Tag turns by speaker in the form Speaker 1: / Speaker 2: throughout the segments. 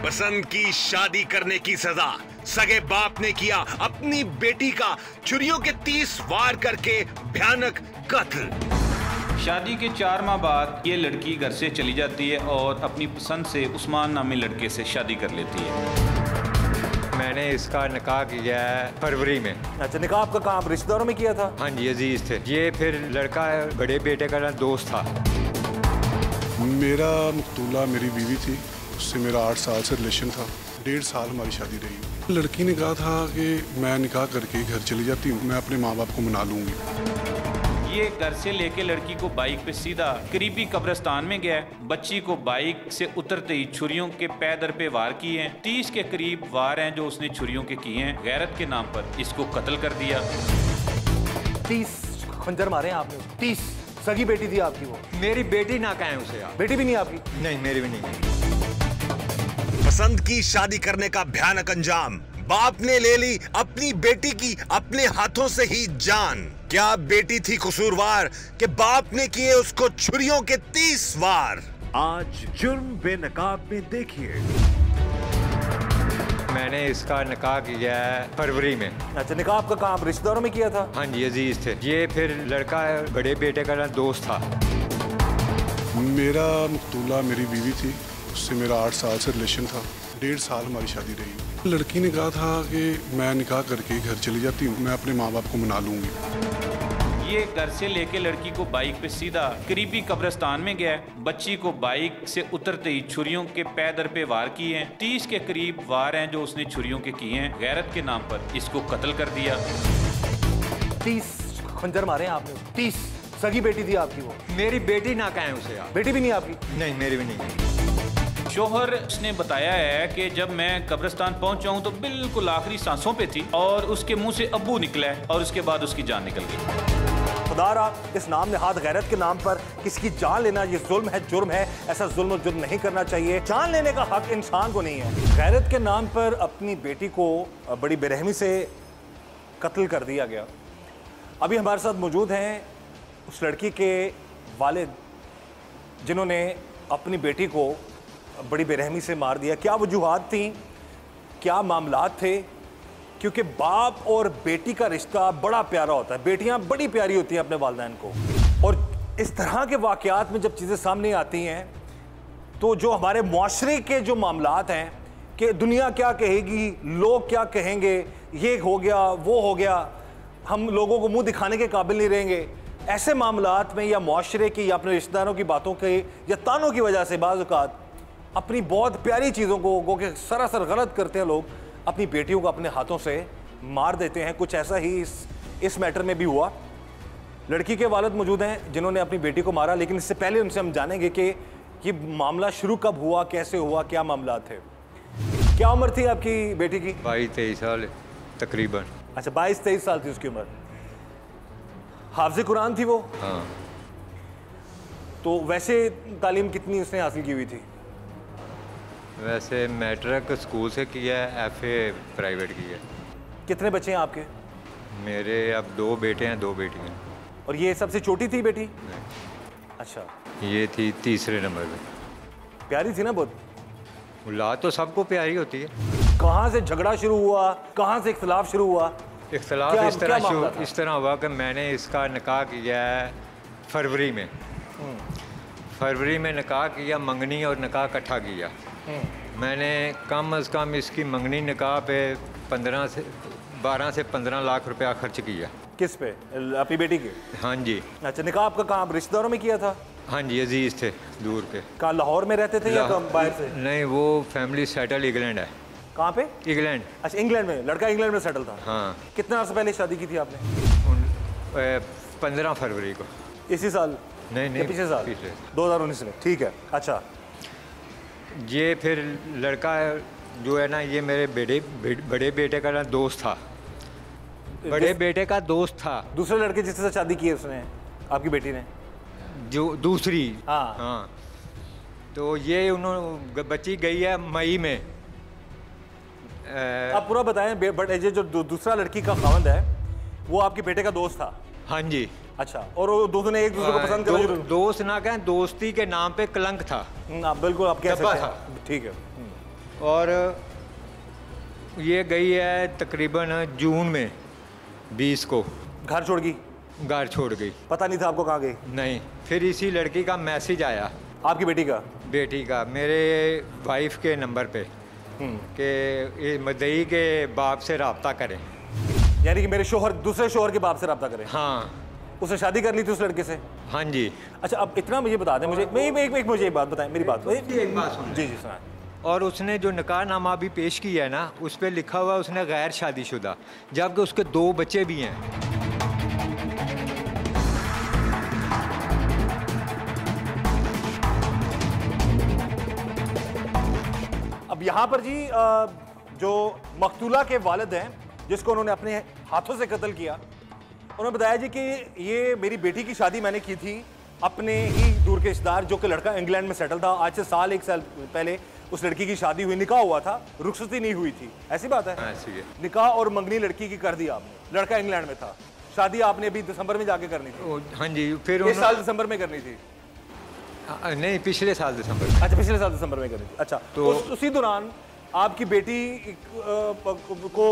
Speaker 1: पसंद की शादी करने की सजा, सगे बाप ने किया अपनी बेटी का छुरियों के 30 वार करके भयानक कत्ल।
Speaker 2: शादी के 4 माह बाद ये लड़की घर से चली जाती है और अपनी पसंद से उस्मान नामी लड़के से शादी कर लेती है।
Speaker 3: मैंने इसका निकाह किया है फरवरी में।
Speaker 4: अच्छा, निकाह आपका कहाँ, आप रिश्तेदारों में किया था?
Speaker 3: हाँ जी, अजीज थे। ये फिर लड़का बड़े बेटे का दोस्त था।
Speaker 5: मेरा मुक्तुला मेरी बीवी थी, उससे मेरा 8 साल से रिलेशन था। 1.5 साल हमारी शादी रही। लड़की ने कहा था कि मैं निकाह करके घर चली जाती हूँ, मैं अपने माँ बाप को मना लूँगी।
Speaker 2: ये घर से लेके लड़की को बाइक पे सीधा करीबी कब्रिस्तान में गया। बच्ची को बाइक से उतरते ही छुरियों के पैदर पे वार किए हैं। 30 के करीब वार हैं जो उसने छुरियों के किए हैं। गैरत के नाम पर इसको कत्ल कर दिया।
Speaker 4: 30 खंजर मारे हैं आपने? 30? सगी बेटी थी आपकी वो?
Speaker 3: मेरी बेटी ना कहें उसे आप।
Speaker 4: बेटी भी नहीं आपकी?
Speaker 3: नहीं, मेरी भी नहीं।
Speaker 1: पसंद की शादी करने का भयानक अंजाम, बाप ने ले ली अपनी बेटी की अपने हाथों से ही जान। क्या बेटी थी कसूरवार कि बाप ने किए उसको छुरियों के 30 वार।
Speaker 6: आज जुर्म बेनकाब में देखिए।
Speaker 3: मैंने इसका निकाह किया है फरवरी में।
Speaker 4: अच्छा, निकाह आपका कहाँ, आप रिश्तेदारों में किया था?
Speaker 3: हाँ जी, अजीज थे। ये फिर लड़का बड़े बेटे का दोस्त था।
Speaker 5: मेरा मुक्तुला मेरी बीवी थी, उससे मेरा 8 साल से रिलेशन था। 1.5 साल हमारी शादी रही। लड़की ने कहा था कि मैं निकाह करके घर चली जाती हूँ, मैं अपने माँ बाप को मना लूँगी।
Speaker 2: ये घर से लेके लड़की को बाइक पे सीधा करीबी कब्रिस्तान में गया। बच्ची को बाइक से उतरते ही छुरियों के पैदर पे वार किए हैं। 30 के करीब वार हैं जो उसने छुरियों के किए हैं। गैरत के नाम पर इसको कत्ल कर दिया।
Speaker 4: 30 खंजर मारे हैं आपने? 30? सगी बेटी थी आपकी वो?
Speaker 3: मेरी बेटी ना कहें उसे आप।
Speaker 4: बेटी भी नहीं आपकी?
Speaker 3: नहीं, मेरी भी नहीं।
Speaker 2: शोहर ने बताया है कि जब मैं कब्रिस्तान पहुंचा हूं तो बिल्कुल आखिरी सांसों पे थी और उसके मुंह से अब्बू निकला है और उसके बाद उसकी जान निकल गई।
Speaker 4: खुदारा, इस नाम ने हाथ गैरत के नाम पर किसी की जान लेना ये जुल्म है, जुर्म है। ऐसा जुल्म जुर्म नहीं करना चाहिए। जान लेने का हक इंसान को नहीं है। गैरत के नाम पर अपनी बेटी को बड़ी बेरहमी से कत्ल कर दिया गया। अभी हमारे साथ मौजूद हैं उस लड़की के वालिद जिन्होंने अपनी बेटी को बड़ी बेरहमी से मार दिया। क्या वजूहात थी, क्या मामलात थे? क्योंकि बाप और बेटी का रिश्ता बड़ा प्यारा होता है। बेटियां बड़ी प्यारी होती हैं अपने वालिदैन को, और इस तरह के वाक़यात में जब चीज़ें सामने आती हैं तो जो हमारे मुआशरे के जो मामलात हैं कि दुनिया क्या कहेगी, लोग क्या कहेंगे, ये हो गया वो हो गया, हम लोगों को मुंह दिखाने के काबिल नहीं रहेंगे। ऐसे मामलात में या मुआशरे की या अपने रिश्तेदारों की बातों के या तानों की वजह से बाज़ औक़ात अपनी बहुत प्यारी चीज़ों को कि सरासर गलत करते हैं लोग, अपनी बेटियों को अपने हाथों से मार देते हैं। कुछ ऐसा ही इस मैटर में भी हुआ। लड़की के वालिद मौजूद हैं जिन्होंने अपनी बेटी को मारा, लेकिन इससे पहले उनसे हम जानेंगे कि ये मामला शुरू कब हुआ, कैसे हुआ, क्या मामला थे। क्या उम्र थी आपकी बेटी की?
Speaker 3: 22-23 साल तकरीबन।
Speaker 4: अच्छा, 22-23 साल थी उसकी उम्र। हाफ़िज़ कुरान थी वो?
Speaker 3: हाँ।
Speaker 4: तो वैसे तालीम कितनी उसने हासिल की हुई थी?
Speaker 3: वैसे मैट्रिक स्कूल से किया है, FA प्राइवेट किया है।
Speaker 4: कितने बच्चे हैं आपके?
Speaker 3: मेरे अब 2 बेटे हैं, 2 बेटियाँ।
Speaker 4: और ये सबसे छोटी थी बेटी? अच्छा,
Speaker 3: ये थी तीसरे नंबर पे।
Speaker 4: प्यारी थी ना बहुत?
Speaker 3: औलाद तो सबको प्यारी होती है।
Speaker 4: कहाँ से झगड़ा शुरू हुआ, कहाँ से इख्तलाफ शुरू हुआ?
Speaker 3: इख्तलाफ इस तरह हुआ कि मैंने इसका निकाह किया है फरवरी में। फरवरी में निकाह किया, मंगनी और निकाह इकट्ठा किया। मैंने कम अज़ कम इसकी मंगनी निकाह पे 12 से 15 लाख रुपया खर्च किया।
Speaker 4: किस पे? अपनी बेटी के?
Speaker 3: हाँ जी।
Speaker 4: अच्छा, निकाह आपका कहाँ, रिश्तेदारों में किया था?
Speaker 3: हाँ जी, अजीज़ थे, दूर के।
Speaker 4: कहाँ, लाहौर में रहते थे या कम बाहर से?
Speaker 3: नहीं, वो फैमिली सेटल इंग्लैंड है।
Speaker 4: कहाँ पे?
Speaker 3: इंग्लैंड।
Speaker 4: अच्छा, इंग्लैंड में? लड़का इंग्लैंड में सेटल था?
Speaker 3: हाँ।
Speaker 4: कितने अर्से पहले शादी की थी आपने?
Speaker 3: 15 फरवरी को।
Speaker 4: इसी साल?
Speaker 3: नहीं,
Speaker 4: पिछले साल? 2019 में। ठीक है। अच्छा,
Speaker 3: ये फिर लड़का जो है ना, ये मेरे बड़े बेटे का दोस्त था। बड़े बेटे का दोस्त था।
Speaker 4: दूसरे लड़के जिसके साथ शादी की है उसने, आपकी बेटी ने? जो
Speaker 3: दूसरी।
Speaker 4: हाँ।
Speaker 3: हाँ। तो ये उन्होंने बच्ची गई है मई में।
Speaker 4: आप पूरा बताएं। बट ये जो दूसरा लड़की का खावंद है वो आपके बेटे का दोस्त था?
Speaker 3: हाँ जी।
Speaker 4: अच्छा, और वो दोनों ने एक दूसरे को पसंद कर
Speaker 3: दोस्त ना कहें, दोस्ती के नाम पे कलंक था।
Speaker 4: आप बिल्कुल आप कह सकते हैं। ठीक है।
Speaker 3: और ये गई है तकरीबन जून में 20 को।
Speaker 4: घर छोड़ गई?
Speaker 3: घर छोड़ गई।
Speaker 4: पता नहीं था आपको कहाँ गई?
Speaker 3: नहीं। फिर इसी लड़की का मैसेज आया,
Speaker 4: आपकी बेटी का?
Speaker 3: बेटी का, मेरे वाइफ के नंबर पे कि मदई के बाप से रब्ता करें।
Speaker 4: यानी कि मेरे शोहर दूसरे शोहर के बाप से रब्ता करें?
Speaker 3: हाँ।
Speaker 4: उसने शादी कर ली थी उस लड़के से?
Speaker 3: हाँ जी।
Speaker 4: अच्छा, अब इतना मुझे बता दें, मुझे मुझे एक बात बताएं, मेरी बात
Speaker 3: एक बात सुन।
Speaker 4: जी जी सुना।
Speaker 3: और उसने जो निकाहनामा अभी पेश किया है ना, उस पर लिखा हुआ उसने गैर शादीशुदा, जबकि उसके 2 बच्चे भी हैं।
Speaker 4: अब यहाँ पर जी जो मकतूला के वालिद हैं, जिसको उन्होंने अपने हाथों से कत्ल किया, उन्होंने बताया जी कि ये मेरी बेटी की शादी मैंने की थी अपने ही दूर के रिश्तेदार, जो कि लड़का इंग्लैंड में सेटल था। आज से 1 साल पहले उस लड़की की शादी हुई, निकाह हुआ था, रुखसती नहीं हुई थी। ऐसी बात है?
Speaker 3: ऐसी है।
Speaker 4: निकाह और मंगनी लड़की की कर दी आपने, लड़का इंग्लैंड में था, शादी आपने अभी दिसंबर में जाके करनी थी?
Speaker 3: हाँ जी। फिर
Speaker 4: इस साल दिसंबर में करनी थी?
Speaker 3: नहीं, पिछले साल दिसंबर में।
Speaker 4: अच्छा, पिछले साल दिसंबर में करनी थी। अच्छा, तो उसी दौरान आपकी बेटी को,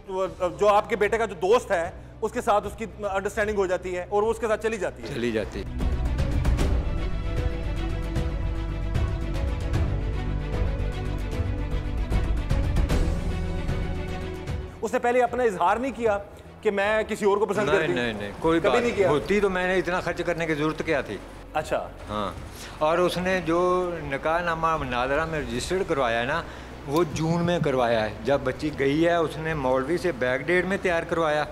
Speaker 4: जो आपके बेटे का जो दोस्त है, उसके साथ उसकी अंडरस्टैंडिंग हो जाती है और वो उसके साथ चली जाती है। उसने पहले अपना इजहार नहीं किया कि मैं किसी और को पसंद करती हूं?
Speaker 3: नहीं, कोई
Speaker 4: कभी
Speaker 3: बात
Speaker 4: नहीं किया?
Speaker 3: होती तो मैंने इतना खर्च करने की जरूरत क्या थी?
Speaker 4: अच्छा।
Speaker 3: हाँ। और उसने जो निकाहनामा नादरा में रजिस्टर्ड करवाया है ना, वो जून में करवाया है। जब बच्ची गई है, उसने मौलवी से बैक डेट में तैयार करवाया,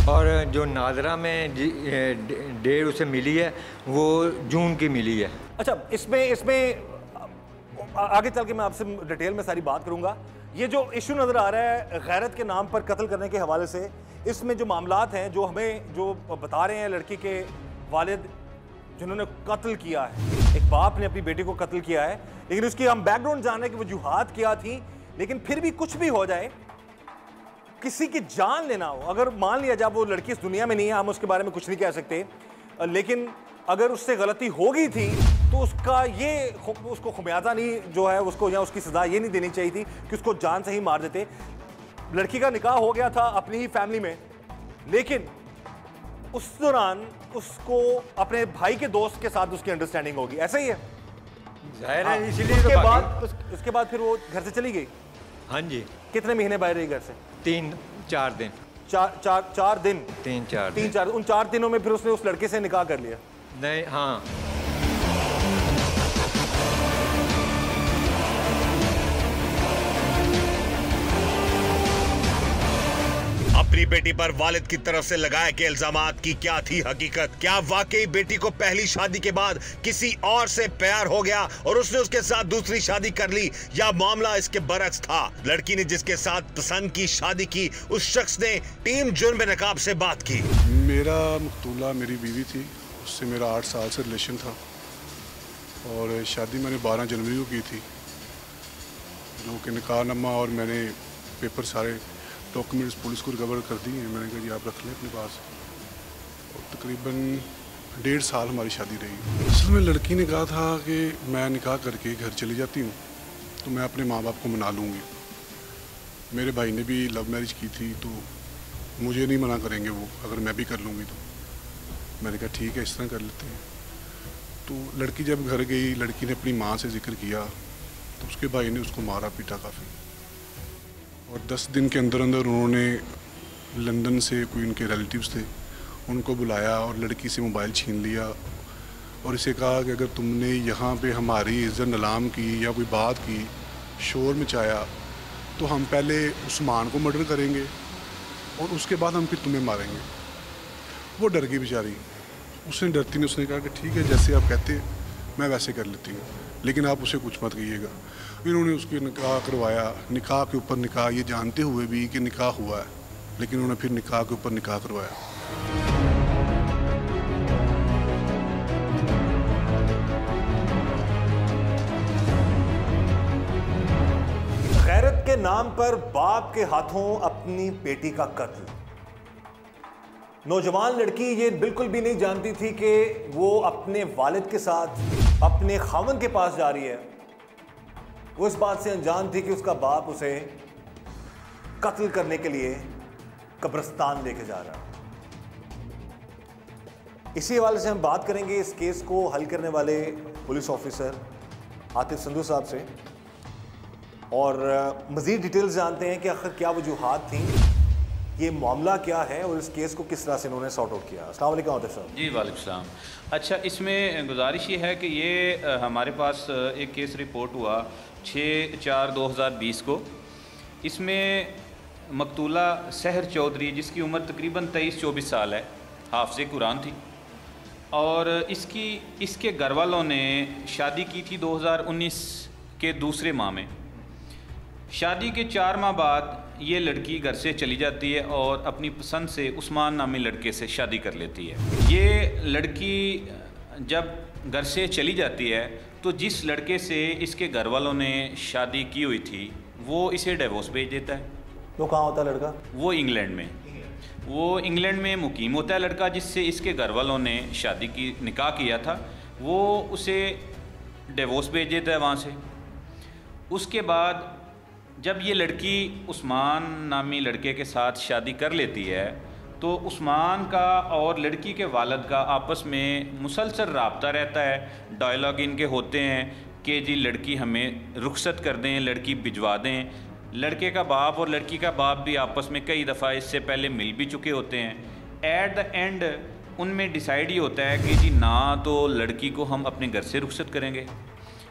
Speaker 3: और जो नादरा में डेट उसे मिली है वो जून की मिली है।
Speaker 4: अच्छा, इसमें आगे चल के मैं आपसे डिटेल में सारी बात करूंगा। ये जो इशू नज़र आ रहा है गैरत के नाम पर कत्ल करने के हवाले से, इसमें जो मामलात हैं जो हमें जो बता रहे हैं लड़की के वालिद जिन्होंने कत्ल किया है, एक बाप ने अपनी बेटी को कत्ल किया है, लेकिन उसकी हम बैकग्राउंड जानने की वजूहात क्या थी, लेकिन फिर भी कुछ भी हो जाए, किसी की जान लेना हो, अगर मान लिया जाए वो लड़की इस दुनिया में नहीं है, हम उसके बारे में कुछ नहीं कह सकते, लेकिन अगर उससे गलती हो गई थी तो उसका ये उसको खुमियाजा नहीं जो है उसको, या उसकी सजा ये नहीं देनी चाहिए थी कि उसको जान से ही मार देते। लड़की का निकाह हो गया था अपनी ही फैमिली में, लेकिन उस दौरान उसको अपने भाई के दोस्त के साथ उसकी अंडरस्टैंडिंग होगी, ऐसा ही है?
Speaker 3: जाहिर है, इसलिए
Speaker 4: उसके बाद फिर वो घर से चली गई?
Speaker 3: हाँ जी।
Speaker 4: कितने महीने बाहर रही घर से?
Speaker 3: 3-4 दिन।
Speaker 4: 4 दिन?
Speaker 3: 3-4।
Speaker 4: उन 4 दिनों में फिर उसने उस लड़के से निकाह कर लिया?
Speaker 3: नहीं। हाँ।
Speaker 1: अपनी बेटी पर वालिद की तरफ से लगाए गए इल्जामात की क्या थी हकीकत? क्या वाकई बेटी को पहली शादी के बाद किसी और से प्यार हो गया और उसने उसके साथ दूसरी शादी कर ली, या मामला इसके बरक्स था? लड़की ने जिसके साथ पसंद की शादी की, उस शख्स ने टीम जुर्म बेनकाब से बात की।
Speaker 5: मेरा मकतूला मेरी बीवी थी, उससे मेरा 8 साल से रिलेशन था, और शादी मैंने 12 जनवरी को की थी, जो कि निकाहनामा और मैंने पेपर सारे डॉक्यूमेंट्स पुलिस को रिकवर कर दिए हैं। मैंने कहा जी आप रख लें अपने पास, और तकरीबन 1.5 साल हमारी शादी रही। असल में लड़की ने कहा था कि मैं निकाह करके घर चली जाती हूँ तो मैं अपने माँ बाप को मना लूँगी। मेरे भाई ने भी लव मैरिज की थी, तो मुझे नहीं मना करेंगे वो अगर मैं भी कर लूँगी तो। मैंने कहा ठीक है, इस तरह कर लेते हैं। तो लड़की जब घर गई, लड़की ने अपनी माँ से जिक्र किया तो उसके भाई ने उसको मारा पीटा काफ़ी, और 10 दिन के अंदर अंदर उन्होंने लंदन से कोई उनके रिलेटिव्स थे उनको बुलाया और लड़की से मोबाइल छीन लिया, और इसे कहा कि अगर तुमने यहाँ पे हमारी इज्जत नीलाम की या कोई बात की, शोर मचाया, तो हम पहले उस्मान को मर्डर करेंगे और उसके बाद हम फिर तुम्हें मारेंगे। वो डर गई बेचारी। उसने डरती ने उसने कहा कि ठीक है, जैसे आप कहते हैं मैं वैसे कर लेती हूँ, लेकिन आप उसे कुछ मत कहिएगा। इन्होंने उसकी निकाह करवाया, निकाह के ऊपर निकाह, ये जानते हुए भी कि निकाह हुआ है, लेकिन उन्होंने फिर निकाह के ऊपर निकाह करवाया।
Speaker 4: गैरत के नाम पर बाप के हाथों अपनी बेटी का कत्ल। नौजवान लड़की ये बिल्कुल भी नहीं जानती थी कि वो अपने वालिद के साथ अपने खामन के पास जा रही है, वो इस बात से अनजान थी कि उसका बाप उसे कत्ल करने के लिए कब्रिस्तान लेके जा रहा है। इसी हवाले से हम बात करेंगे इस केस को हल करने वाले पुलिस ऑफिसर आतिफ संधू साहब से और मज़ीद डिटेल्स जानते हैं कि आखिर क्या वजूहात थी, ये मामला क्या है और इस केस को किस तरह से इन्होंने सॉर्ट आउट किया। अस्सलाम वालेकुम आतिफ साहब। जी
Speaker 2: वालेकुम सलाम। अच्छा, इसमें गुजारिश ये है कि ये हमारे पास एक केस रिपोर्ट हुआ 6/4/2020 को। इसमें मकतूला सहर चौधरी, जिसकी उम्र तकरीबन 23-24 साल है, हाफ़िज़ कुरान थी और इसके घर वालों ने शादी की थी 2019 के दूसरे माह में। शादी के 4 माह बाद ये लड़की घर से चली जाती है और अपनी पसंद से उस्मान नामी लड़के से शादी कर लेती है। ये लड़की जब घर से चली जाती है तो जिस लड़के से इसके घर वालों ने शादी की हुई थी वो इसे डिवोर्स भेज देता है।
Speaker 4: वो कहाँ होता है लड़का? वो
Speaker 2: इंग्लैंड में। वो इंग्लैंड में मुकीम होता है लड़का जिससे इसके घर वालों ने शादी की निकाह किया था। वो उसे डिवोर्स भेज देता है वहाँ से। उसके बाद जब ये लड़की उस्मान नामी लड़के के साथ शादी कर लेती है तो उस्मान का और लड़की के वालिद का आपस में मुसलसल रब्ता रहता है। डायलॉग इनके होते हैं कि जी लड़की हमें रुखसत कर दें, लड़की भिजवा दें। लड़के का बाप और लड़की का बाप भी आपस में कई दफ़ा इससे पहले मिल भी चुके होते हैं। एट द एंड उनमें डिसाइड ये होता है कि जी ना तो लड़की को हम अपने घर से रुखसत करेंगे,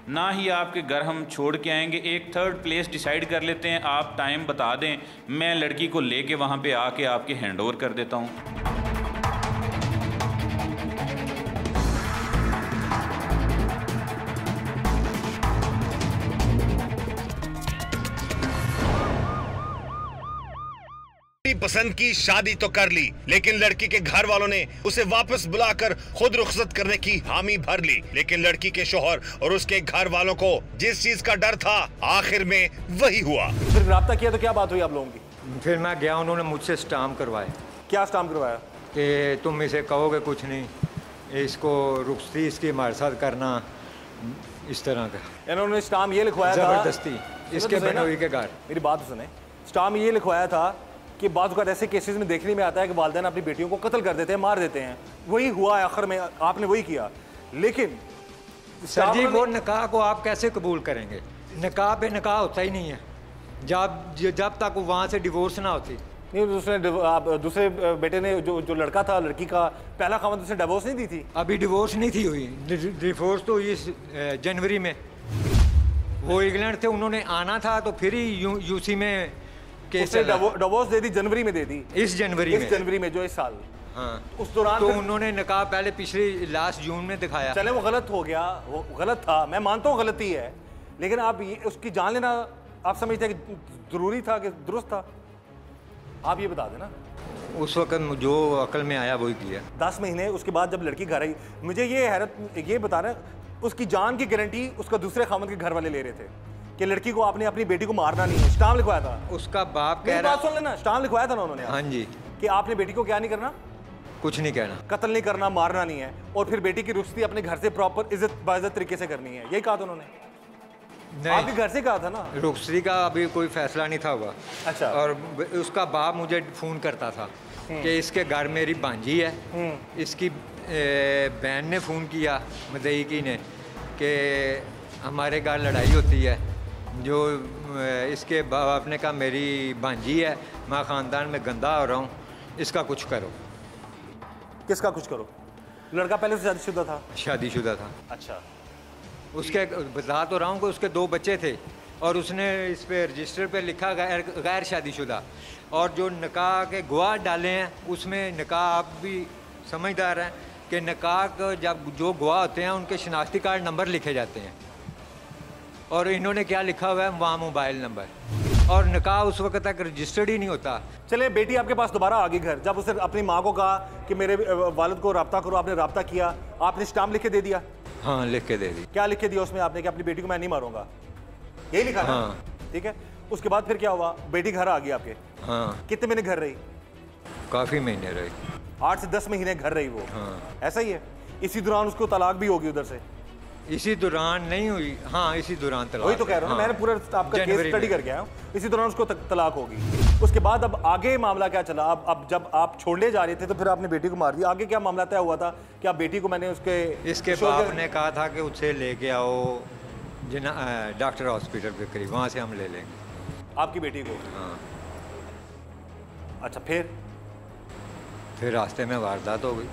Speaker 2: ना ही आपके घर हम छोड़ के आएंगे। एक थर्ड प्लेस डिसाइड कर लेते हैं, आप टाइम बता दें, मैं लड़की को लेके वहाँ पे आके आपके हैंड ओवर कर देता हूँ।
Speaker 1: पसंद की शादी तो कर ली, लेकिन लड़की के घर वालों ने उसे वापस बुलाकर खुद रुखसत करने की हामी भर ली। लेकिन लड़की के शौहर और उसके घर वालों को जिस चीज का डर था आखिर में वही हुआ।
Speaker 4: फिर राब्ता किया तो क्या बात हुई आप लोगों की?
Speaker 3: फिर मैं गया, उन्होंने मुझसे स्टाम्प करवाए।
Speaker 4: क्या स्टाम्प करवाया?
Speaker 3: कि तुम इसे कहोगे कुछ नहीं, इसको रुखसती इसकी हमारे साथ करना, इस तरह का।
Speaker 4: इन्होंने स्टाम्प ये लिखवाया था
Speaker 3: जबरदस्ती इसके बनोई के घर।
Speaker 4: मेरी बात सुने, स्टाम्प ये लिखवाया था कि बात का ऐसे केसेस में देखने में आता है कि वालिदैन अपनी बेटियों को कत्ल कर देते हैं, मार देते हैं। वही हुआ आखिर में, आपने वही किया। लेकिन
Speaker 3: सर जी वो निकाह को आप कैसे कबूल करेंगे? निकाह पे निकाह होता ही नहीं है जब तक वो वहाँ से डिवोर्स ना होती।
Speaker 4: नहीं, दूसरे बेटे ने जो लड़का था, लड़की का पहला खामद, उसने डिवोर्स नहीं दी थी?
Speaker 3: अभी डिवोर्स नहीं थी हुई, डिवोर्स तो इस जनवरी में। वो इंग्लैंड थे, उन्होंने आना था तो फिर ही यूसी में
Speaker 4: डिवोर्स दे दी, जनवरी में दे दी।
Speaker 3: इस जनवरी में
Speaker 4: जो इस साल।
Speaker 3: हाँ।
Speaker 4: उस दौरान
Speaker 3: तो उन्होंने निकाह पहले पिछली लास्ट जून में दिखाया।
Speaker 4: चले वो गलत हो गया, वो गलत था, मैं मानता हूँ गलती है, लेकिन आप उसकी जान लेना आप समझते हैं कि जरूरी था कि दुरुस्त था? आप ये बता देना।
Speaker 3: उस वक्त जो अकल में आया वही किया।
Speaker 4: 10 महीने उसके बाद जब लड़की घर आई, मुझे ये हैरत ये बताना, उसकी जान की गारंटी उसका दूसरे खामद के घर वाले ले रहे थे कि लड़की को आपने अपनी बेटी को मारना नहीं है। स्टाम्प लिखवाया था
Speaker 3: उसका बाप कह रहा,
Speaker 4: सुन लेना, स्टाम्प लिखवाया था ना उन्होंने।
Speaker 3: हाँ जी,
Speaker 4: कि आपने बेटी को क्या नहीं करना,
Speaker 3: कुछ नहीं कहना,
Speaker 4: कत्ल नहीं करना, मारना नहीं है, और फिर बेटी की रुखसती अपने घर से प्रॉपर इज्जत बाइज्जत तरीके से करनी है। यही कहा था उन्होंने? नहीं, आपके घर से कहा था ना?
Speaker 3: रुखसती का अभी कोई फैसला नहीं था हुआ।
Speaker 4: अच्छा।
Speaker 3: और उसका बाप मुझे फ़ोन करता था कि इसके घर मेरी भांजी है, इसकी बहन ने फ़ोन किया मदई की ने कि हमारे घर लड़ाई होती है। जो इसके बाप ने कहा मेरी भांजी है, मैं ख़ानदान में गंदा हो रहा हूँ, इसका कुछ करो।
Speaker 4: किसका कुछ करो? लड़का पहले से शादीशुदा था?
Speaker 3: शादीशुदा था।
Speaker 4: अच्छा।
Speaker 3: उसके बता तो रहा हूँ कि उसके 2 बच्चे थे और उसने इस पे रजिस्टर पे लिखा गैर शादीशुदा, और जो निकाह के गवाह डाले हैं उसमें निकाह, आप भी समझदार हैं कि निकाह का जब जो गवाह होते हैं उनके शनाख्ती कार्ड नंबर लिखे जाते हैं, और इन्होंने क्या लिखा हुआ है वहाँ मोबाइल नंबर, और निकाह उस वक्त तक रजिस्टर्ड ही नहीं होता।
Speaker 4: चले, बेटी आपके पास दोबारा आ गई घर, जब उसने अपनी माँ को कहा कि मेरे वालिद को रब्ता करो, आपने रब्ता किया, आपने स्टाम्प लिख के दे दिया?
Speaker 3: हाँ, लिख के दे दी।
Speaker 4: क्या लिख के दिया उसमें आपने कि अपनी बेटी को मैं नहीं मारूंगा, यही लिखा?
Speaker 3: हाँ।
Speaker 4: ठीक है, उसके बाद फिर क्या हुआ? बेटी घर आ गई आपके?
Speaker 3: हाँ।
Speaker 4: कितने महीने घर रही?
Speaker 3: काफ़ी महीने रही,
Speaker 4: 8 से 10 महीने घर रही वो।
Speaker 3: हाँ।
Speaker 4: ऐसा ही है? इसी दौरान उसको तलाक भी होगी उधर से?
Speaker 3: इसी दौरान नहीं हुई, हाँ इसी दौरान तलाक।
Speaker 4: वही तो कह रहा हूँ, मैंने पूरा आपका केस स्टडी करके आया हूँ। इसी दौरान उसको तलाक होगी। उसके बाद अब आगे मामला क्या चला? अब जब आप छोड़ने जा रहे थे तो फिर आपने बेटी को मार दिया, आगे क्या मामला तय हुआ था कि आप बेटी को मैंने
Speaker 3: इसके बाप ने कहा था कि उसे लेके आओ डॉक्टर हॉस्पिटल के करीब, वहाँ से हम ले लेंगे
Speaker 4: आपकी बेटी को।
Speaker 3: हाँ।
Speaker 4: अच्छा, फिर
Speaker 3: रास्ते में वारदात हो गई।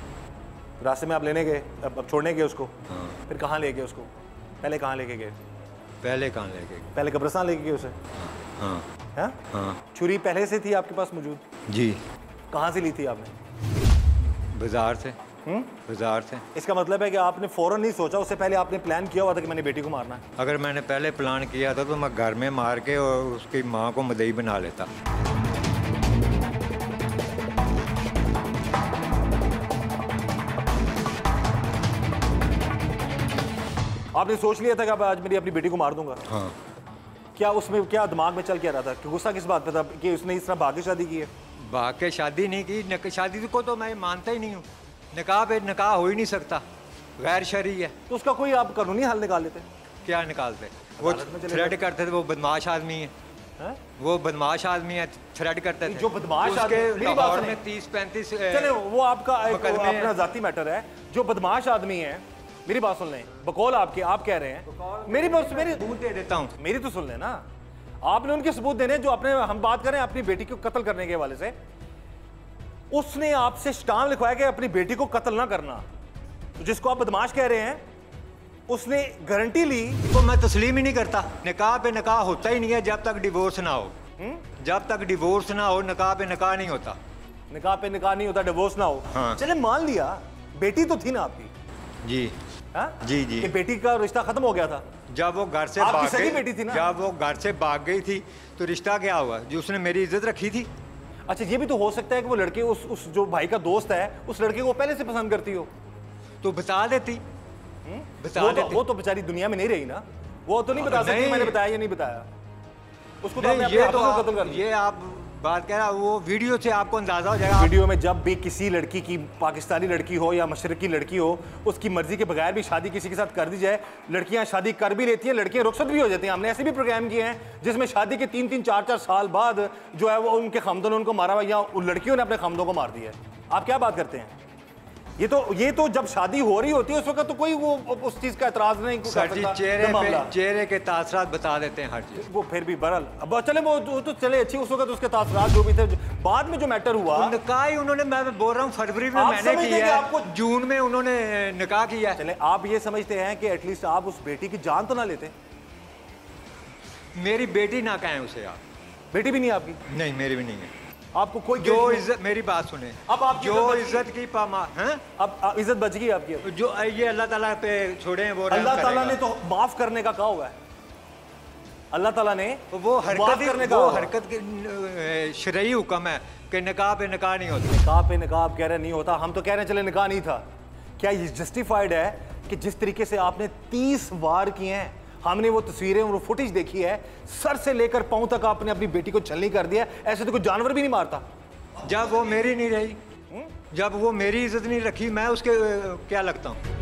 Speaker 4: रास्ते में आप लेने गए, अब छोड़ने गए उसको?
Speaker 3: हाँ।
Speaker 4: फिर कहाँ ले गए उसको? पहले कहाँ लेके गए?
Speaker 3: पहले कहाँ लेके गए?
Speaker 4: पहले कब्रिस्तान लेके गए उसे?
Speaker 3: हाँ।
Speaker 4: हाँ?
Speaker 3: हाँ।
Speaker 4: छुरी पहले से थी आपके पास मौजूद?
Speaker 3: जी।
Speaker 4: कहाँ से ली थी आपने?
Speaker 3: बाजार से। बाजार से।
Speaker 4: इसका मतलब है कि आपने फौरन नहीं सोचा, उससे पहले आपने प्लान किया हुआ था कि मैंने बेटी को मारना है?
Speaker 3: अगर मैंने पहले प्लान किया था तो मैं घर में मार के और उसकी माँ को मदई बना लेता।
Speaker 4: आपने सोच लिया था कि आज मेरी अपनी बेटी को मार दूंगा?
Speaker 3: हाँ।
Speaker 4: क्या उसमें क्या दिमाग में चल क्या रहा था कि गुस्सा किस बात पे था कि उसने इस तरह भाग के शादी की है?
Speaker 3: भाग के शादी नहीं की, शादी को तो मैं मानता ही नहीं हूँ। निकाह पे निकाह हो ही नहीं सकता, गैर शरई है।
Speaker 4: तो उसका कोई आप कानूनी हल निकाल लेते?
Speaker 3: क्या निकालते? वो थ्रेड करते थे, वो बदमाश आदमी है। वो बदमाश आदमी है, थ्रेड करते थे।
Speaker 4: जो बदमाश आदमी
Speaker 3: लाहौर में 30-35
Speaker 4: चले, वो आपका अपना जाती मैटर है। जो बदमाश आदमी है, मेरी बात सुन लें, बकौल आपके, आप कह रहे हैं मेरी
Speaker 3: सबूत दे देता हूँ,
Speaker 4: मेरी तो सुन लेना। आपने उनके सबूत देने जो अपने, हम बात करें अपनी बेटी को कत्ल करने के हवाले से, उसने आपसे स्टाम्प लिखवाया कि अपनी बेटी को कत्ल ना करना। तो जिसको आप बदमाश कह रहे हैं उसने गारंटी ली।
Speaker 3: तो मैं तस्लीम ही नहीं करता। निकाह पे निकाह होता ही नहीं है जब तक डिवोर्स ना हो। जब तक डिवोर्स ना हो निकाह पे निकाह नहीं होता।
Speaker 4: निकाह पे निकाह नहीं होता, डिवोर्स ना हो।
Speaker 3: हाँ।
Speaker 4: चले मान लिया बेटी तो थी ना आपकी?
Speaker 3: जी।
Speaker 4: हा?
Speaker 3: जी जी।
Speaker 4: कि बेटी का रिश्ता खत्म हो गया था
Speaker 3: जब वो घर से
Speaker 4: भाग गई, बेटी थी ना?
Speaker 3: जब वो घर से भाग गई थी तो रिश्ता क्या हुआ? जो उसने मेरी इज्जत रखी थी।
Speaker 4: अच्छा, ये भी तो हो सकता है कि वो लड़के उस जो भाई का दोस्त है उस लड़के को पहले से पसंद करती हो,
Speaker 3: तो बता देती।
Speaker 4: वो तो बेचारी दुनिया में नहीं रही ना, वो तो नहीं बता सकती मैंने बताया या नहीं बताया उसको। तो
Speaker 3: ये आप बात कह रहा, वो वीडियो से आपको अंदाजा हो जाएगा।
Speaker 4: वीडियो में जब भी किसी लड़की की, पाकिस्तानी लड़की हो या मशरकी लड़की हो, उसकी मर्जी के बगैर भी शादी किसी के साथ कर दी जाए, लड़कियां शादी कर भी लेती हैं, लड़कियां रुखसत भी हो जाती हैं। हमने ऐसे भी प्रोग्राम किए हैं जिसमें शादी के 3-3, 4-4 साल बाद जो है वो उनके खमदों ने उनको मारा हुआ या उन लड़कियों ने अपने खमदों को मार दिया है। आप क्या बात करते हैं? ये तो जब शादी हो रही होती है उस वक्त तो कोई वो उस चीज का एतराज नहीं कर सकता।
Speaker 3: चेहरे के तासरात बता देते हैं हर चीज।
Speaker 4: वो फिर भी बहरहाल अब चले, वो तो चले अच्छी, उस वक्त उसके तासरात जो भी थे। बाद में जो मैटर हुआ
Speaker 3: निकाह ही उन्होंने, मैं बोल रहा हूँ फरवरी में मैंने किया है, आपको जून में उन्होंने निकाह किया।
Speaker 4: चले, आप ये समझते हैं कि एटलीस्ट आप उस बेटी की जान तो ना लेते?
Speaker 3: मेरी बेटी ना कहें उसे आप।
Speaker 4: बेटी भी नहीं आपकी?
Speaker 3: नहीं, मेरी भी नहीं है।
Speaker 4: आपको कोई
Speaker 3: जो इज्जत, मेरी बात सुने,
Speaker 4: अब आप
Speaker 3: जो इज्जत की पामा हैं,
Speaker 4: अब इज्जत बच गई आपकी।
Speaker 3: जो ये अल्लाह ताला पे छोड़े हैं, वो
Speaker 4: अल्लाह ताला ने तो माफ करने का कहा हुआ है। अल्लाह ताला ने
Speaker 3: वो हरकत करने का, वो हरकत के शरई हुक्म है कि निकाह पे निकाह नहीं होता।
Speaker 4: निकाह पे निकाह आप कह रहे नहीं होता, हम तो कह रहे हैं चले निकाह नहीं था। क्या ये जस्टिफाइड है कि जिस तरीके से आपने 30 वार किए हैं, हमने वो तस्वीरें, वो फुटेज देखी है, सर से लेकर पांव तक आपने अपनी बेटी को छलनी कर दिया, ऐसे तो कोई जानवर भी नहीं मारता।
Speaker 3: जब वो मेरी नहीं रही, जब वो मेरी इज्जत नहीं रखी, मैं उसके क्या लगता हूँ?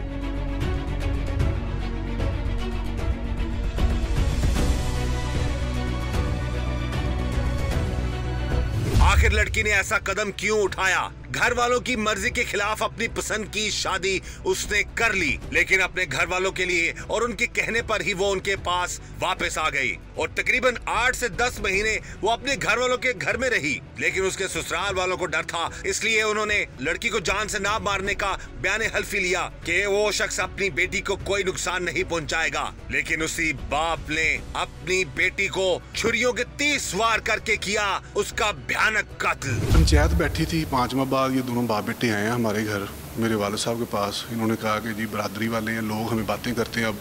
Speaker 1: आखिर लड़की ने ऐसा कदम क्यों उठाया? घर वालों की मर्जी के खिलाफ अपनी पसंद की शादी उसने कर ली, लेकिन अपने घर वालों के लिए और उनके कहने पर ही वो उनके पास वापस आ गई और तकरीबन 8 से 10 महीने वो अपने घर वालों के घर में रही। लेकिन उसके ससुराल वालों को डर था, इसलिए उन्होंने लड़की को जान से ना मारने का बयाने हल्फी लिया कि वो शख्स अपनी बेटी को कोई नुकसान नहीं पहुंचाएगा। लेकिन उसी बाप ने अपनी बेटी को छुरियों के 30 वार करके किया उसका भयानक कत्ल।
Speaker 5: पंचायत बैठी थी, 5 माह बाद ये दोनों बाप बेटे आए हैं हमारे घर, मेरे वाले साहब के पास। इन्होंने कहा कि जी बरादरी वाले हैं लोग, हमें बातें करते हैं अब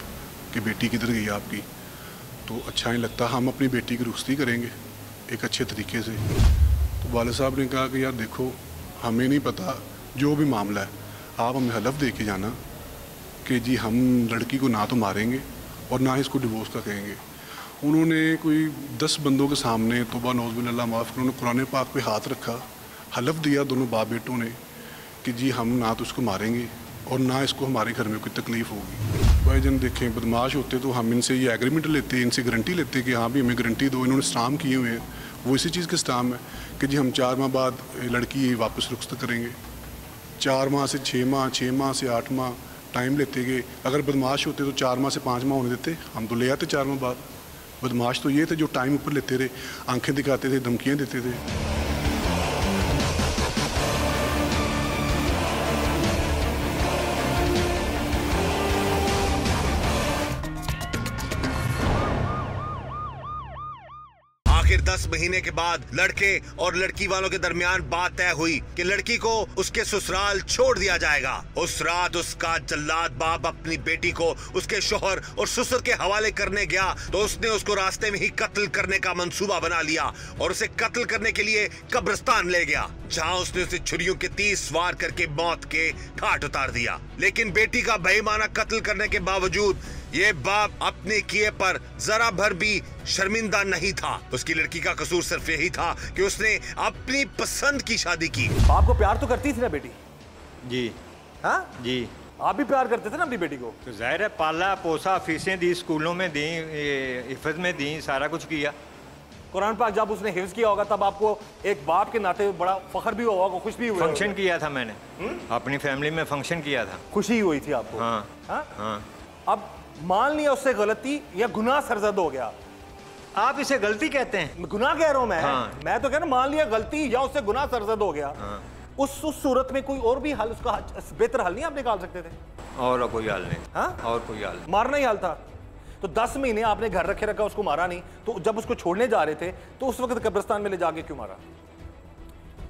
Speaker 5: कि बेटी किधर गई आपकी, तो अच्छा नहीं लगता, हम अपनी बेटी की रुखसती करेंगे एक अच्छे तरीके से। तो वाले साहब ने कहा कि यार देखो, हमें नहीं पता, जो भी मामला है आप हमें हलफ दे के जाना कि जी हम लड़की को ना तो मारेंगे और ना ही इसको डिवोर्स का कहेंगे। उन्होंने कोई 10 बंदों के सामने तौबा नौज़ बिल्लाह माफ़, उन्होंने कुरान पाक पे हाथ रखा, हलफ दिया दोनों बाप बेटों ने कि जी हम ना तो उसको मारेंगे और ना इसको हमारे घर में कोई तकलीफ होगी। भाईजान देखें, बदमाश होते तो हम इनसे ये एग्रीमेंट लेते, इनसे गारंटी लेते कि हाँ भी हमें गारंटी दो। इन्होंने स्टाम्प किए हुए हैं, वो इसी चीज़ के स्टाम्प है कि जी हम 4 माह बाद लड़की वापस रुख्सत करेंगे। 4 माह से 6 माह, 6 माह से 8 माह टाइम लेते गए। अगर बदमाश होते तो 4 माह से 5 माह होने देते, हम तो ले आते 4 माह बाद। बदमाश तो ये थे जो टाइम ऊपर लेते रहे, आंखें दिखाते थे, धमकियाँ देते थे।
Speaker 1: आखिर 10 महीने के बाद लड़के और लड़की वालों के दरमियान बात तय हुई कि लड़की को उसके ससुराल छोड़ दिया जाएगा। उस रात उसका जल्लाद बाप अपनी बेटी को उसके शोहर और ससुर के हवाले करने गया तो उसने उसको रास्ते में ही कत्ल करने का मंसूबा बना लिया और उसे कत्ल करने के लिए कब्रिस्तान ले गया, जहां उसने उसे छुरियों के 30 वार करके मौत के घाट उतार दिया। लेकिन बेटी का बेईमाना कत्ल करने के बावजूद ये बाप अपने किए पर जरा भर भी शर्मिंदा नहीं था। उसकी लड़की का कसूर सिर्फ यही था कि उसने अपनी पसंद की शादी की।
Speaker 4: बाप को प्यार तो करती थी ना बेटी?
Speaker 3: जी
Speaker 4: हाँ
Speaker 3: जी।
Speaker 4: आप भी प्यार करते थे ना अपनी बेटी को?
Speaker 3: तो जाहिर है, पाला पोसा, फीसें दी, स्कूलों में दी, हिफज में दी, सारा कुछ किया।
Speaker 4: कुरान पाक जब उसने हिफ्ज किया होगा तब आपको एक बाप के नाते बड़ा फख्र भी हुआ होगा, खुश भी हुआ?
Speaker 3: फंक्शन किया था मैंने अपनी फैमिली में, फंक्शन किया था,
Speaker 4: खुशी हुई थी आपको?
Speaker 3: हाँ
Speaker 4: हाँ?
Speaker 3: हाँ।
Speaker 4: अब मान लिया उससे गलती या गुनाह सरजद हो गया,
Speaker 3: आप इसे गलती कहते हैं?
Speaker 4: गुनाह कह रहा हूं मैं।
Speaker 3: हाँ।
Speaker 4: मैं तो कह रहा मान लिया गलती या उससे गुनाह सरजद हो गया।
Speaker 3: हाँ।
Speaker 4: उस सूरत में कोई और भी हल, उसका बेहतर हल नहीं आप निकाल सकते थे?
Speaker 3: और कोई हल नहीं।
Speaker 4: हाँ?
Speaker 3: और कोई हल नहीं।
Speaker 4: मारना ही हल था। तो 10 महीने आपने घर रखे रखा, उसको मारा नहीं, तो जब उसको छोड़ने जा रहे थे तो उस वक्त कब्रिस्तान में ले जाके क्यों मारा?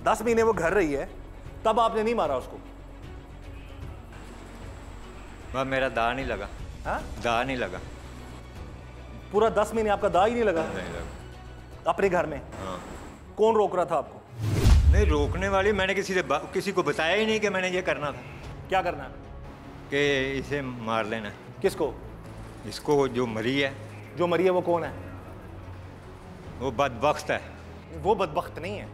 Speaker 4: 10 महीने वो घर रही है, तब आपने नहीं मारा उसको?
Speaker 3: वह मेरा दाग नहीं लगा।
Speaker 4: हाँ?
Speaker 3: दाग नहीं लगा।
Speaker 4: पूरा 10 महीने आपका दाग ही नहीं लगा?
Speaker 3: नहीं लगा।
Speaker 4: अपने घर में?
Speaker 3: हाँ।
Speaker 4: कौन रोक रहा था आपको?
Speaker 3: नहीं रोकने वाली, मैंने किसी को बताया ही नहीं कि मैंने ये करना था।
Speaker 4: क्या करना?
Speaker 3: कि इसे मार लेना।
Speaker 4: किसको?
Speaker 3: इसको जो मरी है।
Speaker 4: जो मरी है वो कौन है?
Speaker 3: वो बदबख्त है।
Speaker 4: वो बदबख्त नहीं है।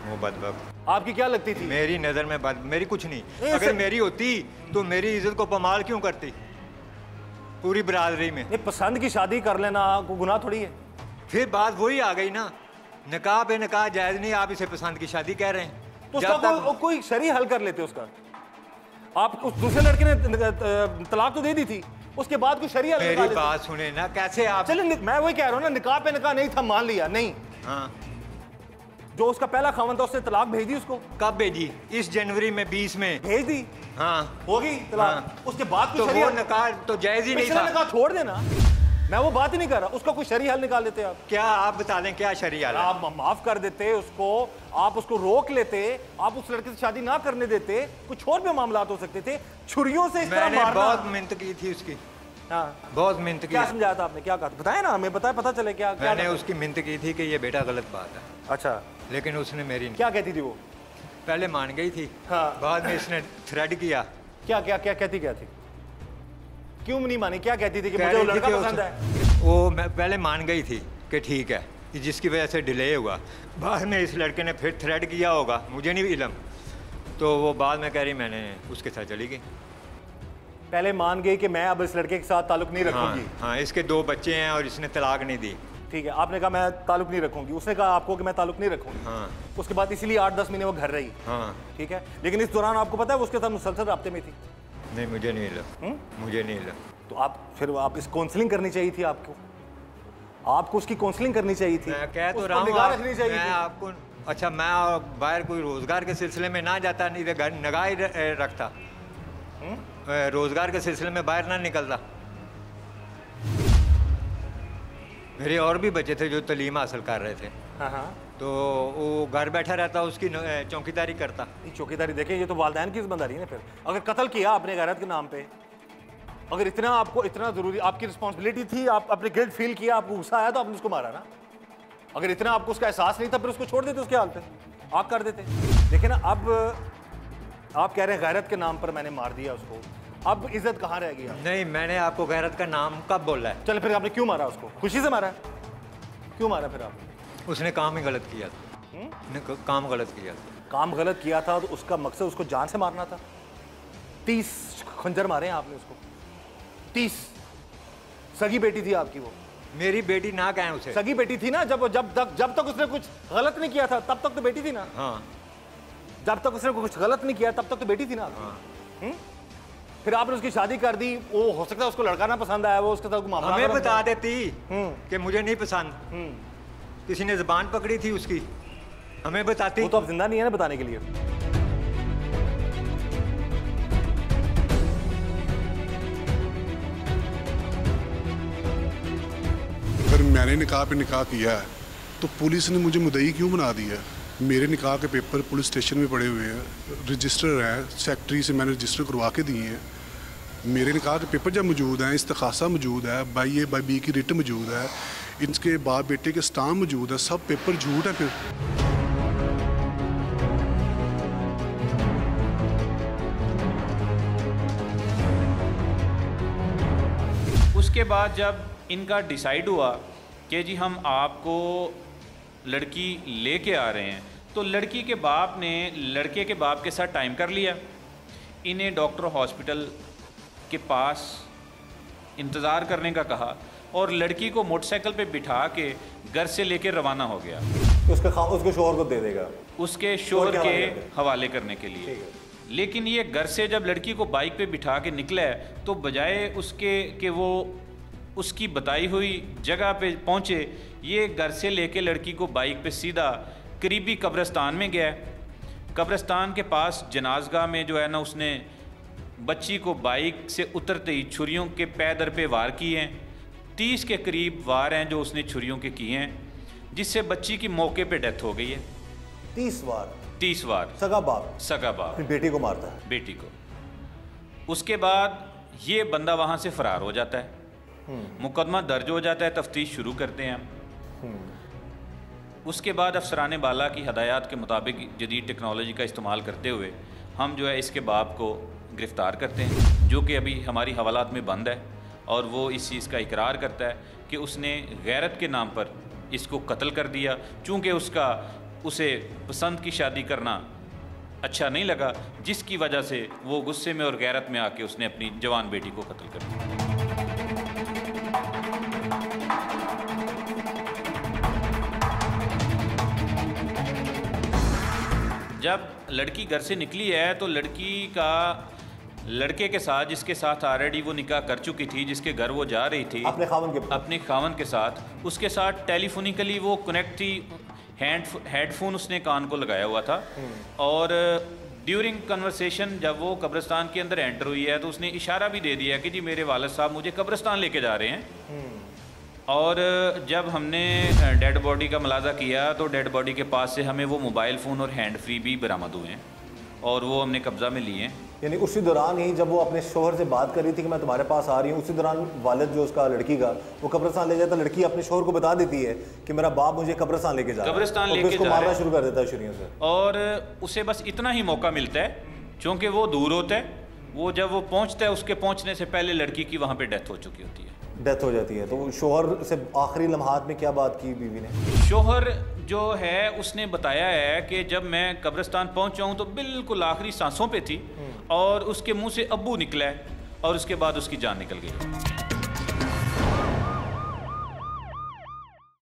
Speaker 3: वो बदबख्त।
Speaker 4: आपकी क्या लगती थी?
Speaker 3: मेरी नज़र में मेरी कुछ नहीं।
Speaker 4: ऐसे-
Speaker 3: अगर मेरी होती तो मेरी इज्जत को पमाल क्यों करती पूरी बरादरी में?
Speaker 4: ये पसंद की शादी कर लेना को गुनाह थोड़ी है।
Speaker 3: फिर बात वही आ गई ना, निकाह पे निकाह जायज़ नहीं, आप इसे पसंद की शादी कह रहे हैं।
Speaker 4: तो
Speaker 3: जब
Speaker 4: उसका
Speaker 3: तक-
Speaker 4: कोई शरी हल कर लेते उसका। आप उस दूसरे लड़के ने तलाक तो दे दी थी, उसके बाद कोई शरी हल निकाल
Speaker 3: मेरी
Speaker 4: लेते।
Speaker 3: बात सुने ना, कैसे आप?
Speaker 4: चलिए मैं वही कह रहा हूँ ना, निकाह पे निकाह नहीं था, मान लिया नहीं।
Speaker 3: हाँ।
Speaker 4: जो उसका पहला खावन था उसने तलाक भेज दी उसको?
Speaker 3: कब भेजी? इस जनवरी में 20 में
Speaker 4: भेज दी।
Speaker 3: हाँ।
Speaker 4: होगी तलाक।
Speaker 3: हाँ।
Speaker 4: उसके बाद
Speaker 3: तो
Speaker 4: कोई शरी
Speaker 3: वो
Speaker 4: हल,
Speaker 3: निकाह तो जायज़ ही नहीं
Speaker 4: पिछला
Speaker 3: था।
Speaker 4: निकाह छोड़ देना, मैं वो बात ही नहीं कर रहा। उसका कोई शरी हल निकाल लेते आप?
Speaker 3: क्या आप बता दें क्या शरीया है?
Speaker 4: आप माफ कर देते उसको, आप उसको रोक लेते, आप उस लड़के से शादी ना करने देते, कुछ और भी मामला हो सकते थे। छुरियों से इस तरह
Speaker 3: मैंने
Speaker 4: मारना।
Speaker 3: बहुत मिहनत की थी उसकी।
Speaker 4: हाँ।
Speaker 3: बहुत मिहनत की।
Speaker 4: क्या समझाया था आपने? क्या कहा? बताया ना हमें, बताया, पता चले क्या क्या
Speaker 3: मैंने
Speaker 4: था?
Speaker 3: उसकी मिहनत की थी कि ये बेटा गलत बात है,
Speaker 4: अच्छा,
Speaker 3: लेकिन उसने मेरी नहीं।
Speaker 4: क्या कहती थी वो?
Speaker 3: पहले मान गई थी।
Speaker 4: हाँ।
Speaker 3: बाद में इसने थ्रेड किया।
Speaker 4: क्या क्या क्या कहती क्या थी? क्यों नहीं मानी? क्या कहती थी कि
Speaker 3: कह
Speaker 4: मुझे वो
Speaker 3: रही थी
Speaker 4: लड़का
Speaker 3: कि
Speaker 4: पसंद है?
Speaker 3: वो मैं पहले मान गई थी कि ठीक है, कि जिसकी वजह से डिले हुआ। बाद में इस लड़के ने फिर थ्रेड किया होगा, मुझे नहीं इल्म। तो वो बाद में कह रही मैंने उसके साथ चली गई।
Speaker 4: पहले मान गई कि मैं अब इस लड़के के साथ ताल्लुक नहीं
Speaker 3: हाँ,
Speaker 4: रखूंगी।
Speaker 3: हाँ, इसके 2 बच्चे हैं और इसने तलाक नहीं दी।
Speaker 4: ठीक है, आपने कहा मैं ताल्लुक नहीं रखूंगी, उसने कहा आपको कि मैं ताल्लुक नहीं रखूंगी।
Speaker 3: हाँ।
Speaker 4: उसके बाद इसीलिए 8-10 महीने वो घर रही।
Speaker 3: हाँ।
Speaker 4: ठीक है, लेकिन इस दौरान आपको पता है वो उसके साथ मुसलसल राब्ते में थी?
Speaker 3: नहीं, मुझे नहीं इल्म। मुझे नहीं इल्म।
Speaker 4: तो आप फिर आप इस काउंसलिंग करनी चाहिए थी आपको, आपको उसकी काउंसलिंग करनी चाहिए थी।
Speaker 3: मैं कह तो
Speaker 4: उसको
Speaker 3: रहा हूँ
Speaker 4: निगाह रखनी चाहिए
Speaker 3: मैं
Speaker 4: थी।
Speaker 3: आपको। अच्छा, मैं बाहर कोई रोजगार के सिलसिले में ना जाता, नहीं तो निगाह ही रखता, रोजगार के सिलसिले में बाहर ना निकलता। मेरे और भी बच्चे थे जो तालीम हासिल कर रहे थे,
Speaker 4: हाँ हाँ।
Speaker 3: तो वो घर बैठा रहता, उसकी चौकीदारी करता।
Speaker 4: ये चौकीदारी देखें, ये तो वालिदैन की जिम्मेदारी है ना। फिर अगर कत्ल किया आपने गैरत के नाम पे, अगर इतना आपको इतना जरूरी, आपकी रिस्पॉन्सिबिलिटी थी, आप अपने गिल्ट फील किया, आपको गुस्सा आया तो आपने उसको मारा ना। अगर इतना आपको उसका एहसास नहीं था फिर उसको छोड़ देते उसके हाल पे, आप कर देते। लेकिन अब आप कह रहे हैं गैरत के नाम पर मैंने मार दिया उसको, अब इज्जत कहाँ रह गई?
Speaker 3: नहीं, मैंने आपको गैरत का नाम कब बोला है?
Speaker 4: चल फिर आपने क्यों मारा उसको? खुशी से मारा? क्यों मारा फिर आपने?
Speaker 3: उसने काम ही गलत किया था। काम गलत किया था।
Speaker 4: काम गलत किया था तो उसका मकसद उसको जान से मारना था? 30 खंजर मारे हैं आपने उसको, 30। सगी बेटी थी आपकी वो?
Speaker 3: मेरी बेटी ना कहें उसे।
Speaker 4: सगी बेटी थी ना, जब तक उसने कुछ गलत नहीं किया था तब तक तो बेटी थी ना।
Speaker 3: हाँ।
Speaker 4: जब तक उसने कुछ गलत नहीं किया तब तक तो बेटी थी ना। हाँ। फिर आपने उसकी शादी कर दी, वो हो सकता है उसको लड़का ना पसंद आया, वो उसके साथ मामला
Speaker 3: हमें बता देती कि मुझे नहीं पसंद, किसी ने जुबान पकड़ी थी उसकी, हमें बताती।
Speaker 4: वो तो अब जिंदा नहीं है ना बताने के लिए।
Speaker 5: अगर मैंने निकाह पे निकाह किया है तो पुलिस ने मुझे मुद्दई क्यों बना दिया? मेरे निकाह के पेपर पुलिस स्टेशन में पड़े हुए हैं, रजिस्टर है, सेक्रेटरी से मैंने रजिस्टर करवा के दिए हैं। मेरे निकाह के पेपर जब मौजूद हैं, इस्तखासा मौजूद है, बाई ए बाई बी की रिट मौजूद है, इनके बाप बेटे के स्टाम्प मौजूद है, सब पेपर झूठ है। फिर
Speaker 2: उसके बाद जब इनका डिसाइड हुआ कि जी हम आपको लड़की लेके आ रहे हैं, तो लड़की के बाप ने लड़के के बाप के साथ टाइम कर लिया, इन्हें डॉक्टर हॉस्पिटल के पास इंतज़ार करने का कहा और लड़की को मोटरसाइकिल पे बिठा के घर से लेके रवाना हो गया।
Speaker 4: उसके शोहर को दे देगा,
Speaker 2: उसके शोहर के हवाले करने के लिए। लेकिन ये घर से जब लड़की को बाइक पे बिठा के निकला है तो बजाय उसके कि वो उसकी बताई हुई जगह पे पहुँचे, ये घर से लेके लड़की को बाइक पे सीधा करीबी कब्रिस्तान में गया। कब्रिस्तान के पास जनाजगाह में जो है ना, उसने बच्ची को बाइक से उतरते ही छुरियों के पै दर पे वार किए हैं। 30 के करीब वार हैं जो उसने छुरियों के किए हैं, जिससे बच्ची की मौके पे डेथ हो गई है।
Speaker 4: 30 वार?
Speaker 2: 30 वार।
Speaker 4: सगा बाप?
Speaker 2: सगा बाप
Speaker 4: अपनी बेटी को मारता है?
Speaker 2: बेटी को। उसके बाद ये बंदा वहाँ से फरार हो जाता है, मुकदमा दर्ज हो जाता है, तफ्तीश शुरू करते हैं हम। उसके बाद अफसरान बाला की हदायत के मुताबिक जदीद टेक्नोलॉजी का इस्तेमाल करते हुए हम जो है इसके बाप को गिरफ़्तार करते हैं, जो कि अभी हमारी हवालात में बंद है, और वो इस चीज़ का इकरार करता है कि उसने गैरत के नाम पर इसको कत्ल कर दिया, चूँकि उसे पसंद की शादी करना अच्छा नहीं लगा, जिसकी वजह से वो गुस्से में और गैरत में आके उसने अपनी जवान बेटी को कत्ल कर दिया। जब लड़की घर से निकली है तो लड़की का लड़के के साथ, जिसके साथ ऑलरेडी वो निकाह कर चुकी थी, जिसके घर वो जा रही थी अपने खावन के साथ, उसके साथ टेलीफोनिकली वो कनेक्ट थी। हेडफोन उसने कान को लगाया हुआ था और ड्यूरिंग कन्वर्सेशन जब वो कब्रिस्तान के अंदर एंटर हुई है तो उसने इशारा भी दे दिया कि जी मेरे वालिद साहब मुझे कब्रिस्तान लेके जा रहे हैं। और जब हमने डेड बॉडी का मुलाजा किया तो डेड बॉडी के पास से हमें वो मोबाइल फ़ोन और हैंड फ्री भी बरामद हुए हैं और वो हमने कब्ज़ा में लिए हैं।
Speaker 4: यानी उसी दौरान ही जब वो अपने शोहर से बात कर रही थी कि मैं तुम्हारे पास आ रही हूँ, उसी दौरान वालिद जो उसका लड़की का वो कब्रिस्तान ले जाता, लड़की अपने शोहर को बता देती है कि मेरा बाप मुझे कब्रिस्तान लेके जा रहा है,
Speaker 2: कब्रिस्तान लेके जा
Speaker 4: मारना शुरू कर देता है छुरियों से।
Speaker 2: और उसे बस इतना ही मौका मिलता है, चूँकि वो दूर होता है, वो जब वो पहुँचता है उसके पहुँचने से पहले लड़की की वहाँ पर डेथ हो चुकी होती है।
Speaker 4: डेथ हो जाती है। तो शोहर से आखिरी लम्हात में क्या बात की बीवी ने?
Speaker 2: शोहर जो है उसने बताया है कि जब मैं कब्रिस्तान पहुंचा हूं तो बिल्कुल आखिरी सांसों पे थी और उसके मुंह से अब्बू निकला है और उसके बाद उसकी जान निकल गई।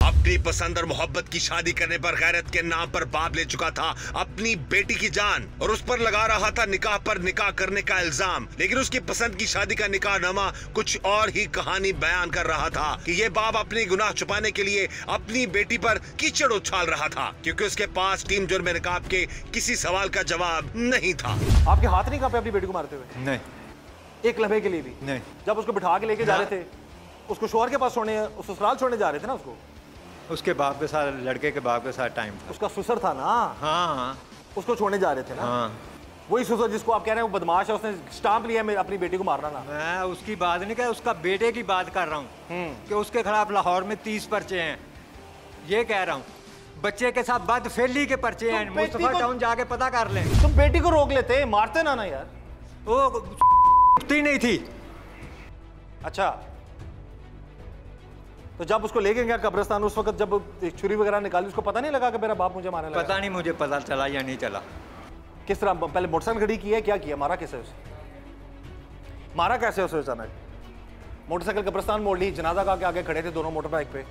Speaker 1: अपनी पसंद और मोहब्बत की शादी करने पर गैरत के नाम पर बाप ले चुका था अपनी बेटी की जान और उस पर लगा रहा था निकाह पर निकाह करने का इल्जाम। लेकिन उसकी पसंद की शादी का निकाहनामा कुछ और ही कहानी बयान कर रहा था कि ये बाप अपनी गुनाह छुपाने के लिए अपनी बेटी पर कीचड़ उछाल रहा था, क्योंकि उसके पास टीम जुर्म निकाब के किसी सवाल का जवाब नहीं था।
Speaker 4: आपके हाथ नहीं कांपे अपनी बेटी को मारते हुए?
Speaker 3: नहीं,
Speaker 4: एक लम्हे के लिए भी
Speaker 3: नहीं।
Speaker 4: जब उसको बिठा के लेके जा रहे थे, उसको शोहर के पास छोड़ने, ससुराल छोड़ने जा रहे थे ना,
Speaker 3: उसके बाप के साथ, लड़के के बाप के साथ टाइम था।
Speaker 4: उसका ससुर था ना?
Speaker 3: हाँ,
Speaker 4: उसको छोड़ने जा रहे थे ना?
Speaker 3: हाँ।
Speaker 4: वही ससुर जिसको आप कह रहे हैं वो बदमाश है, उसने स्टाम्प लिया है अपनी बेटी को मारना ना।
Speaker 3: मैं उसकी बात नहीं कर, उसका बेटे की बात कर रहा हूँ कि उसके खिलाफ लाहौर में 30 पर्चे हैं, ये कह रहा हूँ। बच्चे के साथ बदफेली के पर्चे हैं, मुस्तफा टाउन जाके पता कर लें।
Speaker 4: तुम बेटी को रोक लेते, मारते ना यार।
Speaker 3: वो नहीं थी।
Speaker 4: अच्छा, तो जब उसको लेके गया कब्रिस्तान, उस वक्त जब छुरी वगैरह निकाली, उसको पता नहीं लगा कि मेरा बाप मुझे मारने लगा?
Speaker 3: पता नहीं मुझे पता चला या नहीं चला।
Speaker 4: किस तरह? पहले मोटरसाइकिल खड़ी की है, क्या किया, मारा किसे उसे? मारा कैसे उसे अचानक? मोटरसाइकिल कब्रिस्तान मोड़ ली, जनाजा का के आगे खड़े थे दोनों मोटर बाइक पे,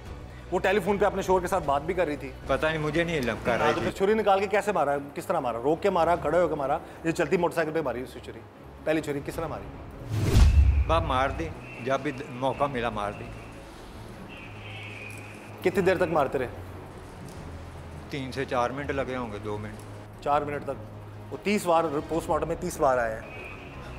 Speaker 4: वो टेलीफोन पे अपने शोहर के साथ बात भी कर रही थी।
Speaker 3: पता नहीं, मुझे नहीं लग कर रहा।
Speaker 4: तो फिर छुरी निकाल के कैसे मारा, किस तरह मारा? रोक के मारा, खड़े होकर मारा, ये चलती मोटरसाइकिल पे मारी उसकी छुरी? पहली छुरी किस तरह मारी?
Speaker 3: बाप मार दी, जब भी मौका मिला मार दी।
Speaker 4: कितनी देर तक मारते रहे?
Speaker 3: 3 से 4 मिनट लगे होंगे, 2 मिनट
Speaker 4: 4 मिनट तक। वो 30 बार पोस्टमार्टम में 30 बार आए हैं।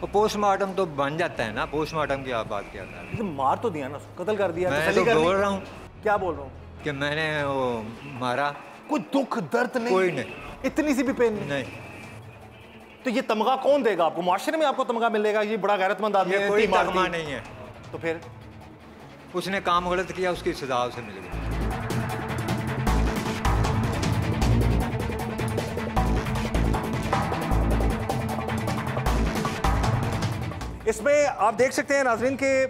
Speaker 3: वो पोस्टमार्टम तो बन जाता है ना, पोस्टमार्टम की आप बात क्या कर रहे हैं?
Speaker 4: मार तो दिया ना, कत्ल कर दिया।
Speaker 3: मैं तो बोल रहा हूँ,
Speaker 4: क्या बोल रहा हूँ
Speaker 3: कि मैंने वो मारा।
Speaker 4: कोई दुख दर्द नहीं,
Speaker 3: कोई नहीं,
Speaker 4: इतनी सी भी पेन
Speaker 3: नहीं।
Speaker 4: तो ये तमगा कौन देगा आपको? माशरे में आपको तमगा मिलेगा, ये बड़ा गैरतमंद आदमी है?
Speaker 3: कोई तमगा नहीं है।
Speaker 4: तो फिर
Speaker 3: उसने काम गलत किया, उसकी सजा उसे मिल गई।
Speaker 4: इसमें आप देख सकते हैं नाजरीन के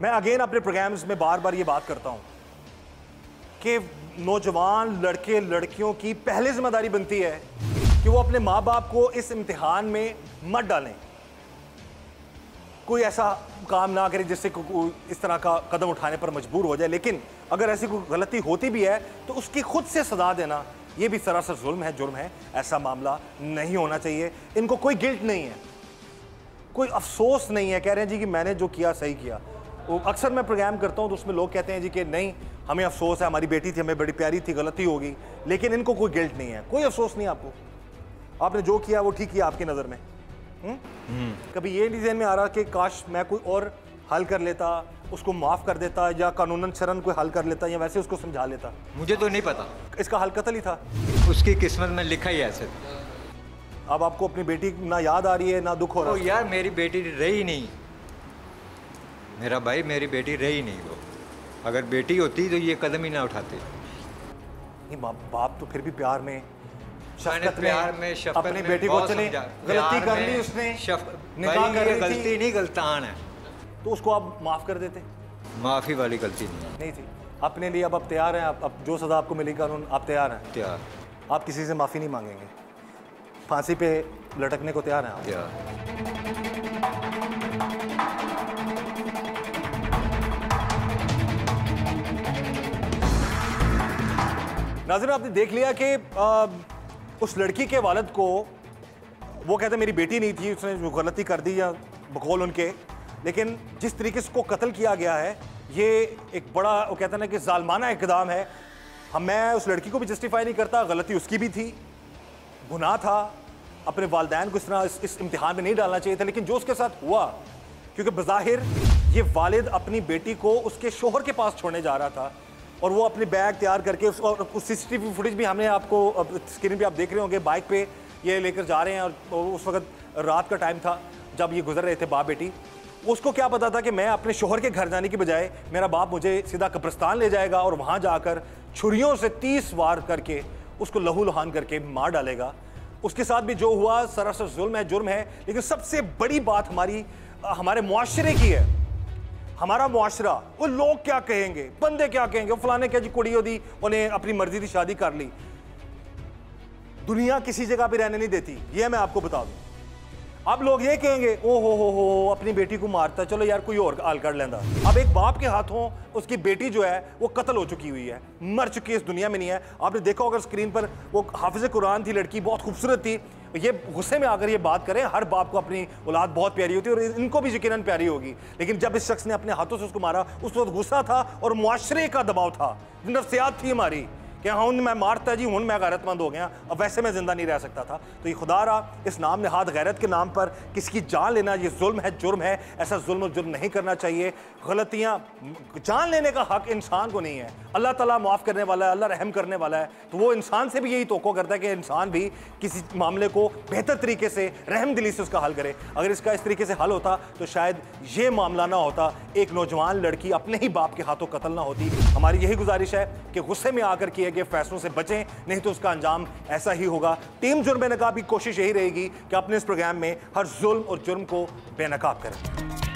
Speaker 4: मैं अगेन अपने प्रोग्राम्स में बार बार ये बात करता हूं कि नौजवान लड़के लड़कियों की पहले जिम्मेदारी बनती है कि वो अपने माँ बाप को इस इम्तिहान में मत डालें, कोई ऐसा काम ना करें जिससे कोई इस तरह का कदम उठाने पर मजबूर हो जाए। लेकिन अगर ऐसी कोई गलती होती भी है तो उसकी खुद से सजा देना ये भी सरासर जुल्म है, जुर्म है। ऐसा मामला नहीं होना चाहिए। इनको कोई गिल्ट नहीं है, कोई अफसोस नहीं है, कह रहे हैं जी कि मैंने जो किया सही किया। अक्सर मैं प्रोग्राम करता हूँ तो उसमें लोग कहते हैं जी कि नहीं हमें अफसोस है, हमारी बेटी थी, हमें बड़ी प्यारी थी, गलती होगी, लेकिन इनको कोई गिल्ट नहीं है, कोई अफसोस नहीं आपको। आपने जो किया वो ठीक किया आपकी नज़र में। कभी ये नहीं ज़हन में आ रहा कि काश मैं कोई और हल कर लेता, उसको माफ़ कर देता, या कानूनन शरन कोई हल कर लेता, या वैसे उसको समझा लेता?
Speaker 3: मुझे तो नहीं पता,
Speaker 4: इसका हल कत्ल ही था।
Speaker 3: उसकी किस्मत में लिखा ही ऐसे।
Speaker 4: अब आपको अपनी बेटी ना याद आ रही है ना दुख हो रहा है?
Speaker 3: यार मेरी बेटी रही नहीं, मेरा भाई, मेरी बेटी रही नहीं। वो अगर बेटी होती तो ये कदम ही ना उठाते।
Speaker 4: नहीं बाप तो फिर भी प्यार में,
Speaker 3: प्यार में शफकत
Speaker 4: अपनी बेटी को चले, गलती कर ली उसने, निकाह कर रही
Speaker 3: गलती नहीं, गलतान है,
Speaker 4: तो उसको आप माफ कर देते?
Speaker 3: माफी वाली गलती नहीं
Speaker 4: थी। अपने लिए अब आप तैयार हैं? अब जो सजा आपको मिली कानून, आप तैयार हैं?
Speaker 3: तैयार।
Speaker 4: आप किसी से माफी नहीं मांगेंगे? फांसी पे लटकने को तैयार हैं आप?
Speaker 3: तैयार।
Speaker 4: नाज़रीन आपने देख लिया कि उस लड़की के वालिद को, वो कहते मेरी बेटी नहीं थी, उसने जो गलती कर दी या बकौल उनके, लेकिन जिस तरीके से उसको कत्ल किया गया है ये एक बड़ा, वो कहते हैं ना कि जालमाना इक़दाम है। मैं उस लड़की को भी जस्टिफाई नहीं करता, गलती उसकी भी थी, गुनाह था, अपने वालिदैन को इस तरह इस इम्तिहान में नहीं डालना चाहिए था। लेकिन जो उसके साथ हुआ, क्योंकि बज़ाहिर ये वालिद अपनी बेटी को उसके शोहर के पास छोड़ने जा रहा था और वो अपने बैग तैयार करके और उस सीसीटीवी फुटेज भी हमने आपको स्क्रीन पे आप देख रहे होंगे, बाइक पे ये लेकर जा रहे हैं और उस वक्त रात का टाइम था जब ये गुजर रहे थे बाप बेटी। उसको क्या पता था कि मैं अपने शोहर के घर जाने की बजाय मेरा बाप मुझे सीधा कब्रिस्तान ले जाएगा और वहाँ जाकर छुरियों से 30 वार करके उसको लहू लुहान करके मार डालेगा। उसके साथ भी जो हुआ सरासर जुल्म है, जुर्म है। लेकिन सबसे बड़ी बात हमारे मुआशरे की है। हमारा मुआशरा, वो लोग क्या कहेंगे, बंदे क्या कहेंगे, वो फलाने क्या जी कुड़ियों दी, उन्हें अपनी मर्जी की शादी कर ली। दुनिया किसी जगह पे रहने नहीं देती, ये मैं आपको बता दूं। अब लोग ये कहेंगे ओ हो अपनी बेटी को मारता, चलो यार कोई और हाल कर लेंदा। अब एक बाप के हाथों उसकी बेटी जो है वो कत्ल हो चुकी हुई है, मर चुकी है, इस दुनिया में नहीं है। आपने देखा अगर स्क्रीन पर, वो हाफिज कुरान थी लड़की, बहुत खूबसूरत थी। ये गुस्से में आकर ये बात करें, हर बाप को अपनी औलाद बहुत प्यारी होती है और इनको भी यकीनन प्यारी होगी। लेकिन जब इस शख्स ने अपने हाथों से उसको मारा, उस वक्त गुस्सा था और मुआशरे का दबाव था, नफ्सियात थी हमारी कि हाँ मैं मारता जी, हूँ मैं गैरतमंद हो गया, अब वैसे मैं जिंदा नहीं रह सकता था। तो ये खुदा रहा, इस नाम ने हाथ गैरत के नाम पर किसी की जान लेना ये जुल्म है, जुर्म है। ऐसा जुल्म और जुर्म नहीं करना चाहिए। गलतियाँ, जान लेने का हक इंसान को नहीं है। अल्लाह ताला माफ़ करने वाला है, अल्लाह रहम करने वाला है। तो वो इंसान से भी यही तोक़ो करता है कि इंसान भी किसी मामले को बेहतर तरीके से, रहम दिली से उसका हल करे। अगर इसका इस तरीके से हल होता तो शायद ये मामला ना होता, एक नौजवान लड़की अपने ही बाप के हाथों कत्ल ना होती। हमारी यही गुजारिश है कि गुस्से में आकर किए गए फैसलों से बचें, नहीं तो उसका अंजाम ऐसा ही होगा। टीम जुर्म बेनकाब की कोशिश यही रहेगी कि अपने इस प्रोग्राम में हर जुल्म और जुर्म को बेनकाब करें।